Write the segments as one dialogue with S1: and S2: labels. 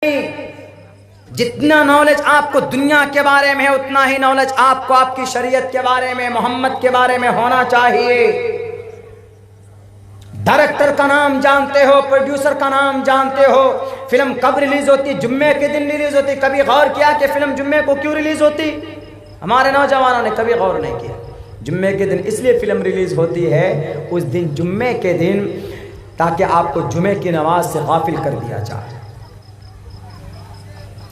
S1: جتنا نالج آپ کو دنیا کے بارے میں ہے اتنا ہی نالج آپ کو آپ کی شریعت کے بارے میں، محمد کے بارے میں ہونا چاہیے۔ ڈائریکٹر کا نام جانتے ہو، پروڈیوسر کا نام جانتے ہو، فلم کب ریلیز ہوتی؟ جمعے کے دن ریلیز ہوتی۔ کبھی غور کیا کہ فلم جمعے کو کیوں ریلیز ہوتی؟ ہمارے نوجوانوں نے کبھی غور نہیں کیا۔ جمعے کے دن اس لیے فلم ریلیز ہوتی ہے اس دن، جمعے کے دن، تاکہ آپ کو جمعے کی نماز سے غافل کر دیا جائے۔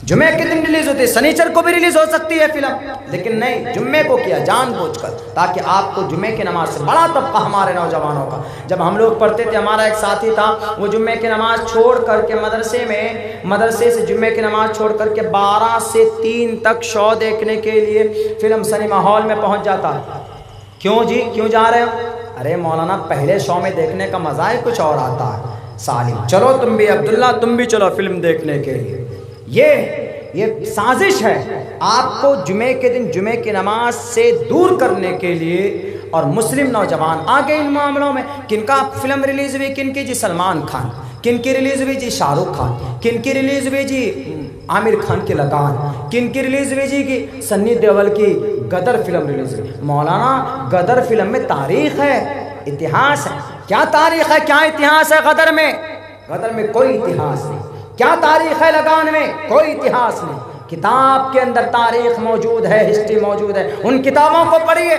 S1: جمعے کے دن ریلیز ہوتی ہے، سنیچر کو بھی ریلیز ہو سکتی ہے فلم، لیکن نہیں، جمعے کو کیا جان بوجھ کر، تاکہ آپ کو جمعے کی نماز سے بڑا طبقہ ہمارے نوجوانوں کا، جب ہم لوگ پڑھتے تھے، ہمارا ایک ساتھی تھا، وہ جمعے کی نماز چھوڑ کر کے مدرسے سے جمعے کی نماز چھوڑ کر کے 12 سے 3 تک شو دیکھنے کے لیے فلم سنیما ہال میں پہنچ جاتا۔ کیوں جی، کیوں جا رہے ہیں؟ ارے مولانا، پہلے شو میں دیکھنے کا مزہ ہی کچھ اور آتا ہے۔ سالم چلو تم بھی، عبداللہ تم بھی چلو فلم دیکھنے کے لیے۔ یہ سازش ہے آپ کو جمعے کے دن جمعے کی نماز سے دور کرنے کے لیے۔ اور مسلم نوجوان آگے ان معاملوں میں، کن کا فلم ریلیز ہوئی؟ کن کی؟ جی سلمان خان۔ کن کی ریلیز ہوئی؟ جی شاہ رخ خان۔ کن کی ریلیز ہوئی؟ جی عامر خان کی لگان۔ کن کی ریلیز ہوئی؟ جی کی سنی دیول کی غدر فلم ریلیز ہوئی۔ مولانا، غدر فلم میں تاریخ ہے، اتہاس ہے۔ کیا تاریخ ہے، کیا اتہاس ہے غدر میں؟ غدر میں کوئی اتہاس نہیں۔ کیا تاریخ ہے لگان میں؟ کوئی اتہاس نہیں۔ کتاب کے اندر تاریخ موجود ہے، ہسٹری موجود ہے، ان کتابوں کو پڑھیے۔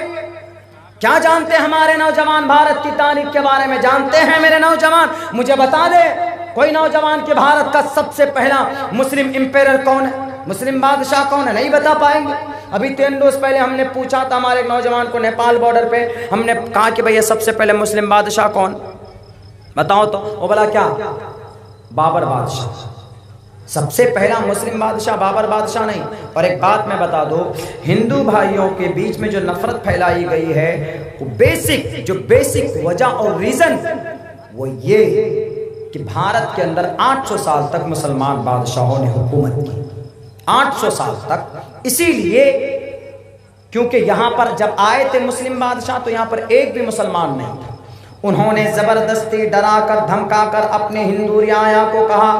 S1: کیا جانتے ہیں ہمارے نوجوان بھارت کی تاریخ کے بارے میں؟ جانتے ہیں میرے نوجوان؟ مجھے بتا دے کوئی نوجوان کہ بھارت کا سب سے پہلا مسلم امپیرر کون ہے، مسلم بادشاہ کون ہے؟ نہیں بتا پائیں گے۔ ابھی 3 روز پہلے ہم نے پوچھا تھا ہمارے ایک نوجوان کو نیپال بارڈر پہ، ہم نے کہا کہ بھئی سب سے پہلے مسلم بادشاہ کون؟ بتاؤ تو۔ وہ بولا کیا؟ بابر بادشاہ۔ سب سے پہلا مسلم بادشاہ بابر بادشاہ نہیں۔ اور ایک بات میں بتا دو، ہندو بھائیوں کے بیچ میں جو نفرت پھیلائی گئی ہے، وہ بیسک وجہ اور ریزن وہ یہ کہ بھارت کے اندر 800 سال تک مسلمان بادشاہوں نے حکومت کی، 800 سال تک۔ اسی لیے کیونکہ یہاں پر جب آئے تھے مسلم بادشاہ تو یہاں پر ایک بھی مسلمان نہیں تھا۔ انہوں نے زبردستی ڈرا کر دھمکا کر اپنے ہندو رعایا کو کہا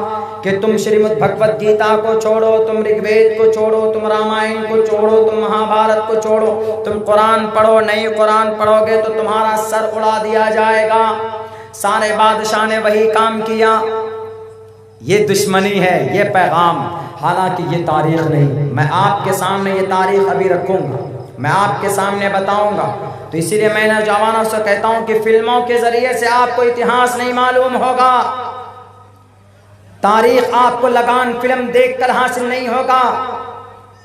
S1: کہ تم شریمد بھگوت گیتا کو چھوڑو، تم رگ وید کو چھوڑو، تم رامائن کو چھوڑو، تم مہا بھارت کو چھوڑو، تم قرآن پڑھو، نہیں قرآن پڑھو گے تو تمہارا سر اڑا دیا جائے گا۔ سارے بادشاہ نے وہی کام کیا۔ یہ دشمنی ہے، یہ پیغام، حالانکہ یہ تاریخ نہیں۔ میں آپ کے سامنے یہ تاریخ ابھی رکھوں گا، میں آپ کے سامنے بتاؤں گا۔ تو اسی لیے میں نوجوانوں سے کہتا ہوں کہ فلموں کے ذریعے سے آپ کو اتہاس نہیں معلوم ہوگا، تاریخ آپ کو لگان فلم دیکھ کر حاصل نہیں ہوگا۔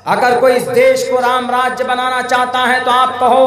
S1: اگر کوئی اس دیش کو رام راجیہ بنانا چاہتا ہے تو آپ کہو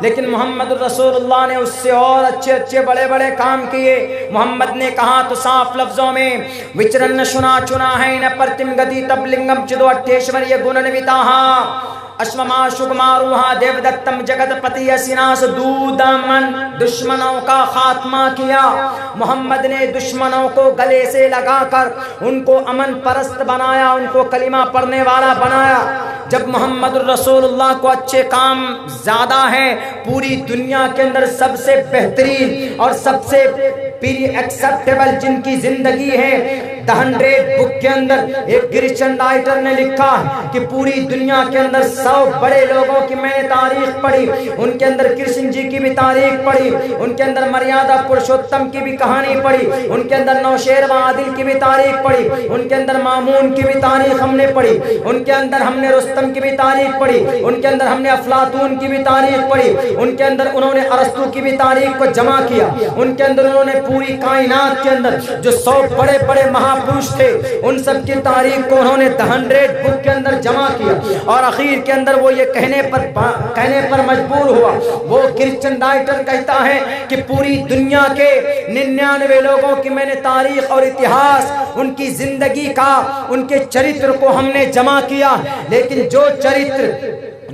S1: لیکن محمد رسول اللہ نے اس سے اور اچھے بڑے بڑے کام کیے۔ محمد نے کہا تو صاف لفظوں میں، وچرن شنا چنا ہے ن پرتم گتی تب لنگم چدو اٹھیشور یہ گن نویتاہا اشمما شکماروہا دیو دتم جگت پتی سناس دودمن، دشمنوں کا خاتمہ کیا۔ محمد نے دشمنوں کو گلے سے لگا کر ان کو امن پرست بنایا، ان کو کلمہ پڑھنے والا بنایا۔ جب محمد رسول اللہ کو اچھے کام زیادہ ہیں، پوری دنیا کے اندر سب سے بہترین اور سب سے پری ایکسپٹیبل جن کی زندگی ہے، The 100 بک کے اندر ایک کرسچن رائٹر نے لکھا کہ پوری دنیا کے اندر 100 بڑے لوگوں کی میں نے تاریخ پڑھی، ان کے اندر کرشن جی کی بھی تاریخ پڑھی، ان کے اندر مریادہ پرشوتم کی بھی کہانی پڑھی، ان کے اندر نوشیر و عادل کی بھی تاریخ پڑھی، ان کے اندر مامون کی بھی تاریخ ہم نے پڑھی، ان کے اندر ہم نے رستم کی بھی تاریخ پڑھی، ان کے اندر ہم نے افلاطون کی بھی تاریخ پڑھی، ان کے اندر انہوں نے ارسطو کی بھی تاریخ کو جمع کیا، ان کے اندر انہوں نے پوری کائنات کے اندر جو 100 بڑے بڑے مہاپروش تھے ان سب کی تاریخ کو انہوں نے The 100 بک کے اندر جمع کیا۔ اور اخیر کے اندر وہ یہ کہنے پر مجبور ہوا، وہ کرسچن رائٹر کہتا ہے کہ پوری دنیا کے 99 لوگوں کی میں نے تاریخ اور اتہاس، ان کی زندگی کا، ان کے چرتر کو ہم نے جمع کیا، لیکن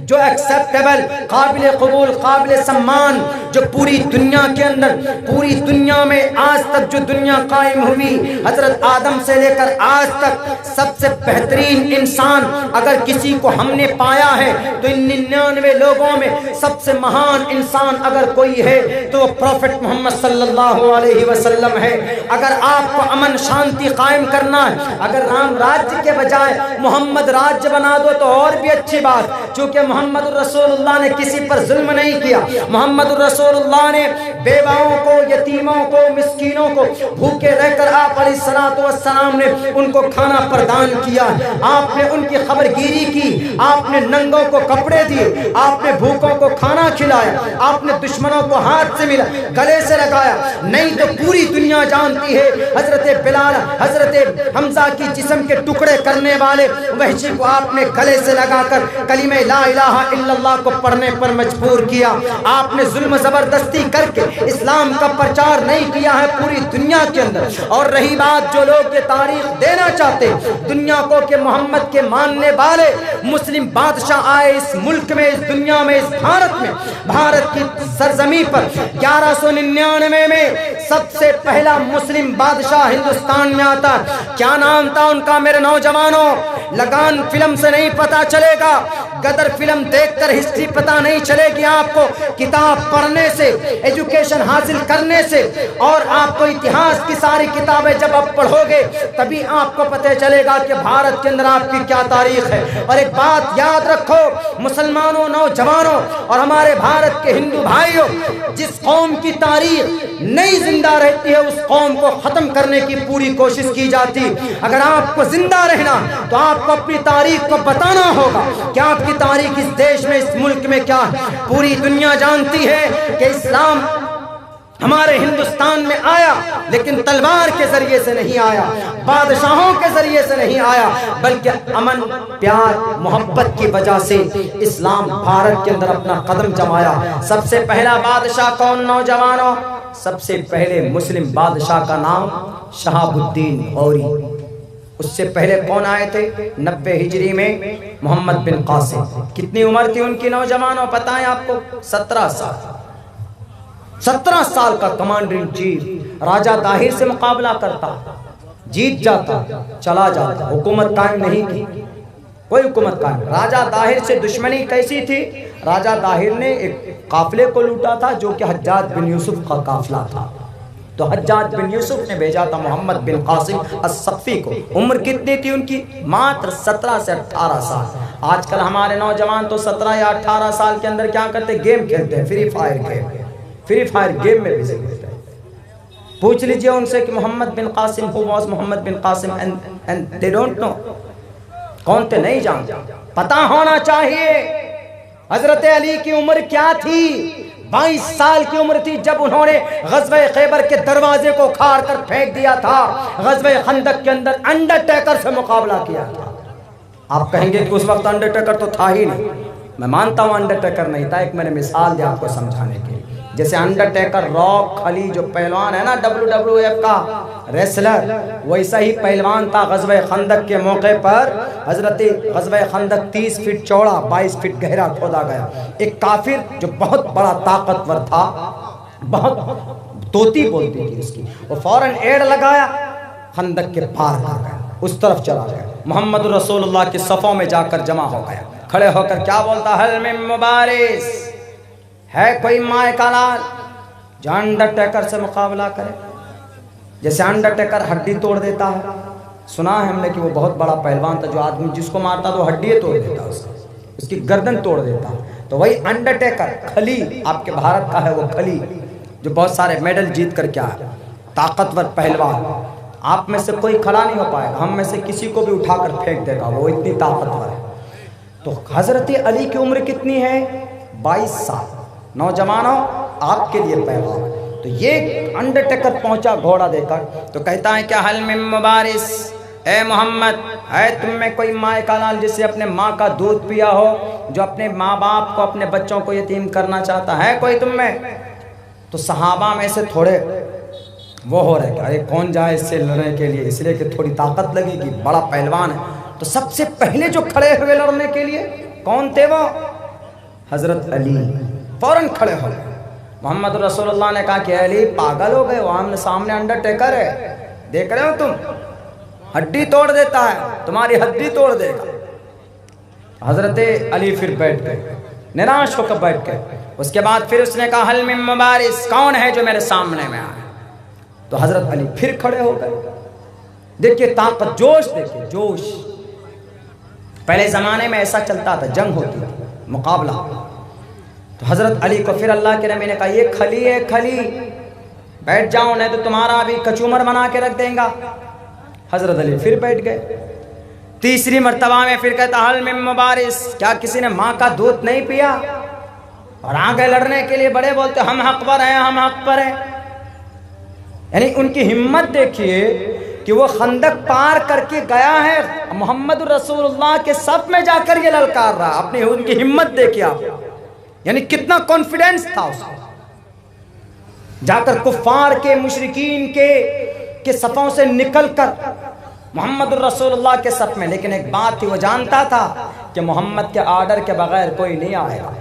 S1: جو ایکسیپٹیبل، قابل قبول، قابل سمان، جو پوری دنیا کے اندر، پوری دنیا میں آج تک جو دنیا قائم ہوئی حضرت آدم سے لے کر آج تک سب سے بہترین انسان اگر کسی کو ہم نے پایا ہے تو ان 99 لوگوں میں سب سے مہان انسان اگر کوئی ہے تو وہ پروفٹ محمد صلی اللہ علیہ وسلم ہے۔ اگر آپ کو امن شانتی قائم کرنا ہے، اگر رام راجیہ کے بجائے محمد راجیہ بنا دو تو اور بھی اچھی بات، چونکہ محمد الرسول اللہ نے کسی پر ظلم نہیں کیا، محمد الرسول اللہ نے بیواؤں کو، یتیموں کو، مسکینوں کو بھوکے رہ کر آپ علیہ الصلوۃ والسلام نے ان کو کھانا پردان کیا، آپ نے ان کی خبر گیری کی، آپ نے ننگوں کو کپڑے دیے، آپ نے بھوکوں کو کھانا کھلایا، آپ نے دشمنوں کو ہاتھ سے ملا گلے سے لگایا۔ نہیں تو پوری دنیا جانتی ہے حضرت بلال، حضرت حمزہ کی جسم کے ٹکڑے کرنے والے وحشی کو آپ نے گلے سے لگا کر کلمہ لا الہ الا اللہ کو پڑھنے پر مجبور کیا۔ آپ نے ظلم زبردستی کر کے اسلام کا پرچار نہیں کیا ہے پوری دنیا کے اندر۔ اور رہی بات جو لوگ یہ تاریخ دینا چاہتے دنیا کو کہ محمد کے ماننے والے مسلم بادشاہ آئے اس ملک میں، اس دنیا میں، اس بھارت میں، بھارت کی سرزمین پر 1199 میں سب سے پہلا مسلم بادشاہ ہندوستان میں آتا۔ کیا نام تھا ان کا میرے نوجوانوں؟ لگان فلم سے نہیں پتا چلے گا، غدر فلم دیکھ کر ہسٹری پتا نہیں چلے گی آپ کو، کتاب پڑھنے سے، ایجوکیشن حاصل کرنے سے، اور آپ کو اتہاس کی ساری کتابیں جب آپ پڑھو گے تبھی آپ کو پتہ چلے گا کہ بھارت کے اندر آپ کی کیا تاریخ ہے۔ اور ایک بات یاد رکھو مسلمانوں، نوجوانوں اور ہمارے بھارت کے ہندو بھائیوں، جس قوم کی تاریخ نہیں زندہ رہتی ہے اس قوم کو ختم کرنے کی پوری کوشش کی جاتی۔ اگر آپ کو زندہ رہنا تو آپ کو اپنی تاریخ کو بتانا ہوگا کہ آپ کی تاریخ اس دیش میں، اس ملک میں کیا ہے۔ پوری دنیا جانتی ہے کہ اسلام ہمارے ہندوستان میں آیا لیکن تلوار کے ذریعے سے نہیں آیا، بادشاہوں کے ذریعے سے نہیں آیا، بلکہ امن، پیار، محبت کی وجہ سے اسلام بھارت کے اندر اپنا قدم جمایا۔ سب سے پہلا بادشاہ کون نوجوانوں؟ سب سے پہلے مسلم بادشاہ کا نام شہاب الدین غوری۔ اس سے پہلے کون آئے تھے؟ 90 ہجری میں محمد بن قاسم۔ کتنی عمر تھی ان کی نوجوانوں بتائیں آپ کو؟ 17 سال۔ 17 سال کا کمانڈر ان چیف راجہ طاہر سے مقابلہ کرتا، جیت جاتا، چلا جاتا، حکومت قائم نہیں کی، کوئی حکومت قائم۔ راجہ طاہر سے دشمنی کیسی تھی؟ راجہ طاہر نے ایک قافلے کو لوٹا تھا جو کہ حجاج بن یوسف کا قافلہ تھا، تو حجاج بن یوسف نے بھیجا تھا محمد بن قاسم الثقفی کو۔ عمر کتنی تھی ان کی؟ ماتر 17 سے 18 سال۔ آج کل ہمارے نوجوان تو 17 یا 18 سال کے اندر کیا کرتے؟ گیم کھیلتے ہیں، free fire game, free fire game میں بزی ہوتے ہیں۔ پوچھ لیجئے ان سے کہ محمد بن Qasim who was Muhammad bin Qasim and they don't know، کون تھے نہیں جانتے، پتہ ہونا چاہیے۔ حضرت علی کی عمر کیا تھی؟ 22 سال کی عمر تھی جب انہوں نے غزوہ خیبر کے دروازے کو کھاڑ کر پھینک دیا تھا، غزوہ خندق کے اندر انڈرٹیکر سے مقابلہ کیا تھا۔ آپ کہیں گے کہ اس وقت انڈرٹیکر تو تھا ہی نہیں، میں مانتا ہوں انڈرٹیکر نہیں تھا، ایک میں نے مثال دیا آپ کو سمجھانے کے لیے۔ جیسے انڈرٹیکر راک خلی جو پہلوان ہے نا WWF کا ریسلر، ویسا ہی پہلوان تھا غزوہ خندق کے موقع پر۔ حضرت غزوہ خندق 30 فٹ چوڑا 22 فٹ گہرا کھودا گیا۔ ایک کافر جو بہت بڑا طاقتور تھا، بہت توتی بولتی تھی اس کی، وہ فوراً ایڑ لگایا، خندق کے پار کر گیا، اس طرف چلا گیا، محمد رسول اللہ کے صفوں میں جا کر جمع ہو گیا، کھڑے ہو کر کیا بولتا؟ حل من مبارز، ہے کوئی مائے کا لال جو انڈرٹیکر سے مقابلہ کرے؟ جیسے انڈرٹیکر ہڈی توڑ دیتا ہے، سنا ہے ہم نے کہ وہ بہت بڑا پہلوان تھا، جو آدمی جس کو مارتا تو ہڈی توڑ دیتا، اس کی گردن توڑ دیتا، تو وہی انڈرٹیکر کھلی آپ کے بھارت کا ہے، وہ کھلی جو بہت سارے میڈل جیت کر کیا ہے، طاقتور پہلوان۔ آپ میں سے کوئی کھڑا نہیں ہو پائے گا، ہم میں سے کسی کو بھی اٹھا کر پھینک دے گا، وہ اتنی طاقتور ہے۔ تو حضرت علی کی عمر کتنی ہے؟ 22 سال۔ نوجوانوں آپ کے لیے پیغام، تو یہ انڈرٹیکر پہنچا گھوڑا دے کر تو کہتا ہے کہ حل من مبارس، اے محمد، ہے تم میں کوئی ماں کا لال جسے اپنے ماں کا دودھ پیا ہو، جو اپنے ماں باپ کو، اپنے بچوں کو یتیم کرنا چاہتا ہے کوئی تم میں؟ تو صحابہ میں سے تھوڑے وہ ہو رہے کہ ارے کون جائے اس سے لڑنے کے لیے، اس لیے کہ تھوڑی طاقت لگے گی، بڑا پہلوان ہے۔ تو سب سے پہلے جو کھڑے ہوئے لڑنے کے لیے کون تھے؟ وہ حضرت علی فوراً کھڑے ہو گئے. محمد رسول اللہ نے کہا کہ علی پاگل ہو گئے، وہاں سامنے انڈر ٹیکر ہے، دیکھ رہے ہو تم، ہڈی توڑ دیتا ہے، تمہاری ہڈی توڑ دے گا. حضرت علی پھر بیٹھ گئے، نراش ہو کر بیٹھ گئے. اس کے بعد پھر اس نے کہا حل من مبارز، کون ہے جو میرے سامنے میں آئے؟ تو حضرت علی پھر کھڑے ہو گئے. دیکھیے طاقت، جوش، دیکھیے جوش. پہلے زمانے میں ایسا چلتا تھا، جنگ ہوتی تھی، مقابلہ. تو حضرت علی کو پھر اللہ کے نبی نے کہا یہ کھلی ہے، کھلی، بیٹھ جاؤ نہیں تو تمہارا ابھی کچومر بنا کے رکھ دیں گا. حضرت علی پھر بیٹھ گئے. تیسری مرتبہ میں پھر کہتا حل من مبارز، کیا کسی نے ماں کا دودھ نہیں پیا؟ اور آگے لڑنے کے لیے بڑے بولتے ہم حق پر ہیں، ہم حق پر ہیں. یعنی ان کی ہمت دیکھیے کہ وہ خندق پار کر کے گیا ہے، محمد رسول اللہ کے صف میں جا کر یہ للکار رہا. اپنی ان کی ہمت دیکھیے آپ، یعنی کتنا کانفیڈنس تھا اس کو. جا کر کفار کے، مشرکین کے صفوں سے نکل کر محمد رسول اللہ کے صف میں. لیکن ایک بات تھی، وہ جانتا تھا کہ محمد کے آرڈر کے بغیر کوئی نہیں آئے گا،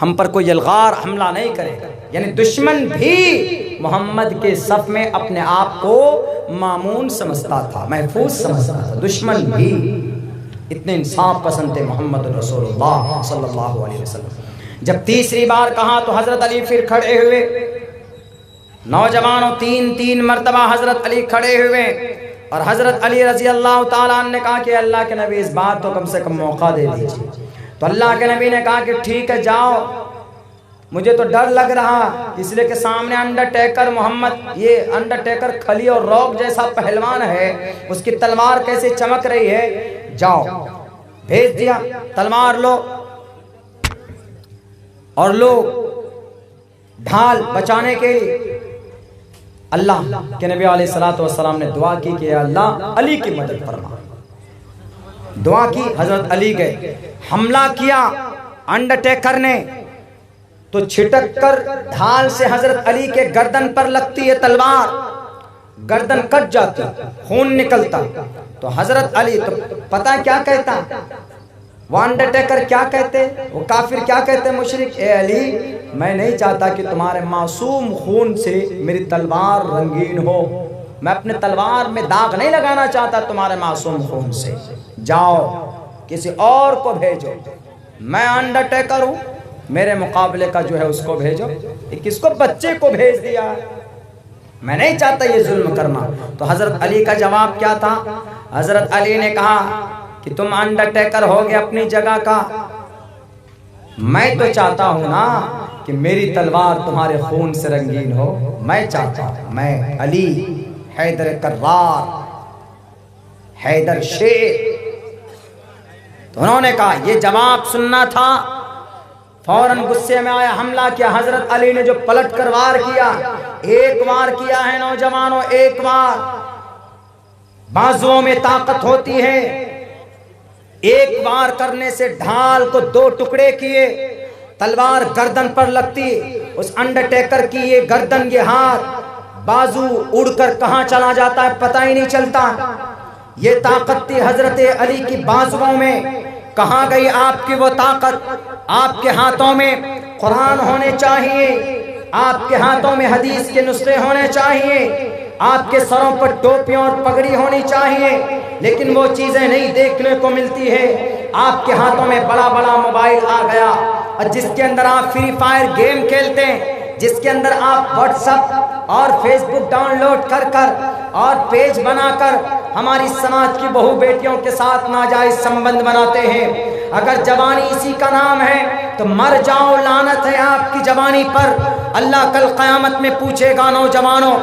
S1: ہم پر کوئی یلغار حملہ نہیں کرے گا. یعنی دشمن بھی محمد کے صف میں اپنے آپ کو مامون سمجھتا تھا، محفوظ سمجھتا تھا. دشمن بھی اتنے انصاف پسند تھے محمد رسول اللہ صلی اللہ علیہ وسلم. جب تیسری بار کہا تو حضرت علی پھر کھڑے ہوئے. نوجوانوں، تین مرتبہ حضرت علی کھڑے ہوئے. اور حضرت علی رضی اللہ تعالیٰ عنہ نے کہا کہ اللہ کے نبی اس بات کو کم سے کم موقع دے دیجیے. تو اللہ کے نبی نے کہا کہ ٹھیک ہے جاؤ، مجھے تو ڈر لگ رہا اس لیے کہ سامنے انڈر ٹیکر محمد، یہ انڈر ٹیکر کھلی اور روک جیسا پہلوان ہے، اس کی تلوار کیسے چمک رہی ہے. جاؤ، بھیج دیا، تلوار لو اور لو ڈھال بچانے کے لیے. اللہ کے نبی علیہ الصلوۃ والسلام نے دعا کی کہ اللہ علی کی مدد فرما. دعا کی، حضرت علی گئے، حملہ کیا انڈر ٹیکر نے. تو چھٹک کر ڈھال سے حضرت علی کے گردن پر لگتی ہے تلوار، گردن کٹ جاتی، خون نکلتا. تو حضرت علی تو پتہ کیا کہتا، وہ انڈر ٹیکر کیا کہتے، وہ کافر کیا کہتے، مشرک، اے علی میں نہیں چاہتا کہ تمہارے معصوم خون سے میری تلوار رنگین ہو، میں اپنے تلوار میں داغ نہیں لگانا چاہتا تمہارے معصوم خون سے. جاؤ کسی اور کو بھیجو، میں انڈر ٹیکر ہوں، میرے مقابلے کا جو ہے اس کو بھیجو. کس کو؟ بچے کو بھیج دیا، میں نہیں چاہتا یہ ظلم کرنا. تو حضرت علی کا جواب کیا تھا؟ حضرت علی نے کہا کہ تم انڈر ٹیکر ہو گے اپنی جگہ کا، میں تو چاہتا ہوں نا کہ میری تلوار تمہارے خون سے رنگین ہو. میں چاہتا ہوں، میں علی حیدر کرار، حیدر شیر. تو انہوں نے کہا یہ جواب سننا تھا. فوراً غصے میں آیا، حملہ کیا. حضرت علی نے جو پلٹ کر وار کیا، ایک وار کیا ہے نوجوانوں، ایک وار. بازوؤں میں طاقت ہوتی ہے، ایک وار کرنے سے ڈھال کو دو ٹکڑے کیے، تلوار گردن پر لگتی. اس انڈر ٹیکر کی یہ گردن، یہ ہاتھ، بازو اڑ کر کہاں چلا جاتا ہے پتہ ہی نہیں چلتا. یہ طاقت تھی حضرت علی کی بازوؤں میں. کہاں گئی آپ کی وہ طاقت؟ آپ کے ہاتھوں میں قرآن ہونے چاہیے، آپ کے ہاتھوں میں حدیث کے نسخے ہونے چاہیے، آپ کے سروں پر ٹوپیاں اور پگڑی ہونی چاہیے. لیکن وہ چیزیں نہیں دیکھنے کو ملتی ہے. آپ کے ہاتھوں میں بڑا بڑا موبائل آ گیا، اور جس کے اندر آپ فری فائر گیم کھیلتے ہیں، جس کے اندر آپ واٹس ایپ اور فیس بک ڈاؤن لوڈ کر کر اور پیج بنا کر ہماری سماج کی بہو بیٹیوں کے ساتھ ناجائز سمبند بناتے ہیں. اگر جوانی اسی کا نام ہے تو مر جاؤ، لعنت ہے آپ کی جوانی پر. اللہ کل قیامت میں پوچھے گا نوجوانوں